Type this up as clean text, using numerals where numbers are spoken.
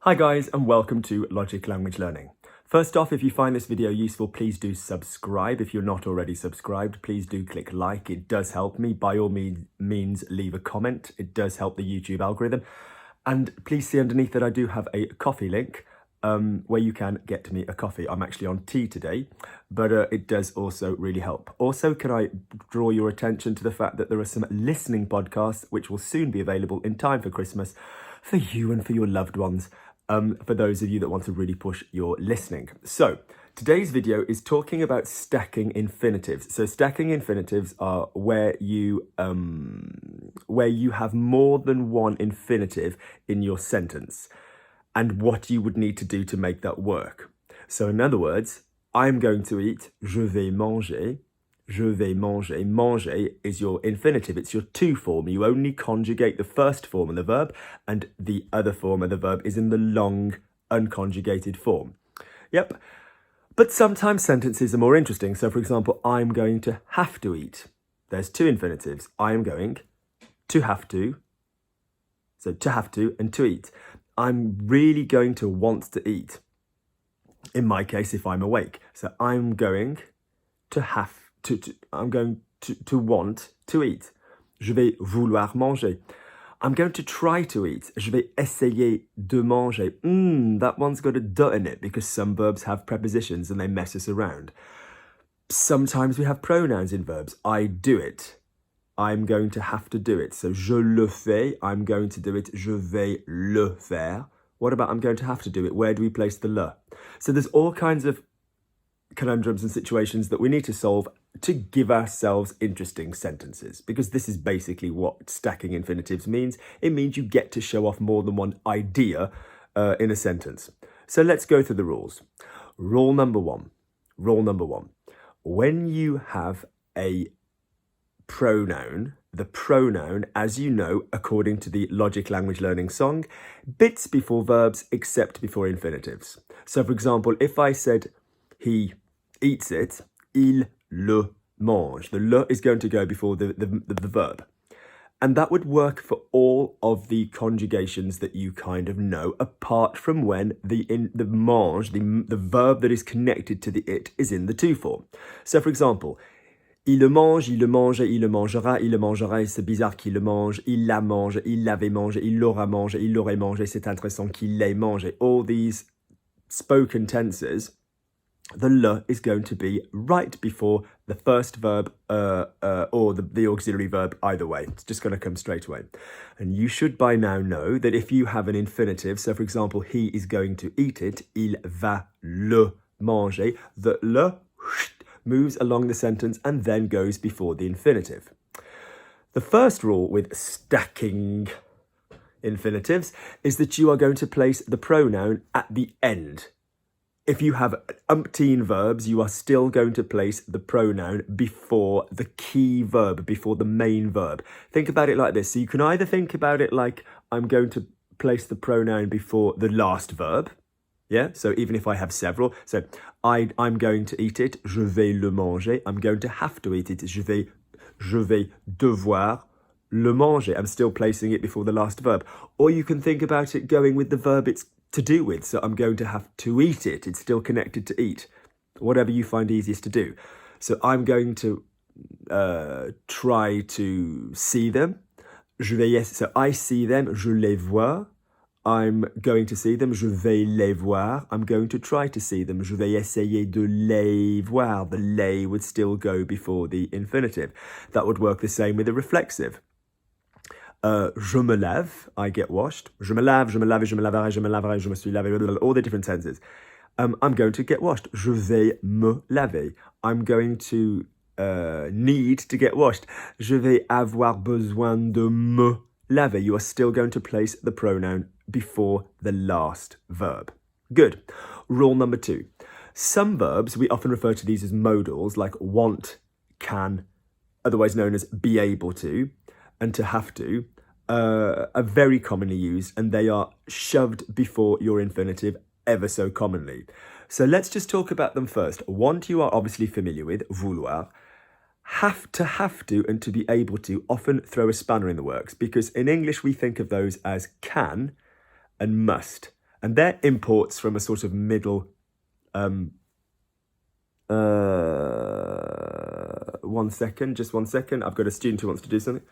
Hi guys, and welcome to Logic Language Learning. First off, if you find this video useful, please do subscribe. If you're not already subscribed, please do click like. It does help me. By all means, leave a comment. It does help the YouTube algorithm. And please see underneath that I do have a coffee link where you can get me a coffee. I'm actually on tea today, but it does also really help. Also, can I draw your attention to the fact that there are some listening podcasts which will soon be available in time for Christmas for you and for your loved ones. For those of you that want to really push your listening. So today's video is talking about stacking infinitives. So stacking infinitives are where you have more than one infinitive in your sentence and what you would need to do to make that work. So in other words, I'm going to eat, je vais manger. Je vais manger. Manger is your infinitive. It's your to form. You only conjugate the first form of the verb, and the other form of the verb is in the long, unconjugated form. Yep. But sometimes sentences are more interesting. So, for example, I'm going to have to eat. There's two infinitives. I am going to have to. So, to have to and to eat. I'm really going to want to eat. In my case, if I'm awake. So, I'm going to have I'm going to want to eat. Je vais vouloir manger. I'm going to try to eat. Je vais essayer de manger. That one's got a de in it because some verbs have prepositions and they mess us around. Sometimes we have pronouns in verbs. I do it. I'm going to have to do it. So je le fais. I'm going to do it. Je vais le faire. What about I'm going to have to do it? Where do we place the le? So there's all kinds of conundrums and situations that we need to solve to give ourselves interesting sentences, because this is basically what stacking infinitives means. It means you get to show off more than one idea in a sentence. So let's go through the rules. Rule number one. When you have a pronoun, the pronoun, as you know, according to the Logic Language Learning song, bits before verbs except before infinitives. So for example, if I said he eats it, il le mange. The le is going to go before the verb. And that would work for all of the conjugations that you kind of know, apart from when the mange, the verb that is connected to the it, is in the to form. So for example, il le mange, il le mange, il le mangera, il le mangera, c'est bizarre qu'il le mange, il la mange, il l'avait mangé, il l'aura mangé, il l'aurait mangé, c'est intéressant qu'il l'ait mangé. All these spoken tenses, the le is going to be right before the first verb or the auxiliary verb either way. It's just going to come straight away. And you should by now know that if you have an infinitive, so for example, he is going to eat it, il va le manger, the le moves along the sentence and then goes before the infinitive. The first rule with stacking infinitives is that you are going to place the pronoun at the end. If you have umpteen verbs, you are still going to place the pronoun before the key verb, before the main verb. Think about it like this. So you can either think about it like I'm going to place the pronoun before the last verb. Yeah, so even if I have several. So I'm going to eat it, je vais le manger. I'm going to have to eat it, je vais devoir le manger. I'm still placing it before the last verb. Or you can think about it going with the verb it's to do with. So I'm going to have to eat it. It's still connected to eat. Whatever you find easiest to do. So I'm going to try to see them. So I see them, je les vois. I'm going to see them, je vais les voir. I'm going to try to see them, je vais essayer de les voir. The les would still go before the infinitive. That would work the same with the reflexive. Je me lave, I get washed. Je me lave, je me lave, je me laverai, je me laverai, je me suis lavé, all the different tenses. I'm going to get washed. Je vais me laver. I'm going to need to get washed. Je vais avoir besoin de me laver. You are still going to place the pronoun before the last verb. Good. Rule number two. Some verbs, we often refer to these as modals, like want, can, otherwise known as be able to, and to have to, are very commonly used, and they are shoved before your infinitive ever so commonly. So let's just talk about them first. Want you are obviously familiar with, vouloir. Have to, and to be able to often throw a spanner in the works, because in English we think of those as can and must. And they're imports from a sort of middle, just 1 second. I've got a student who wants to do something.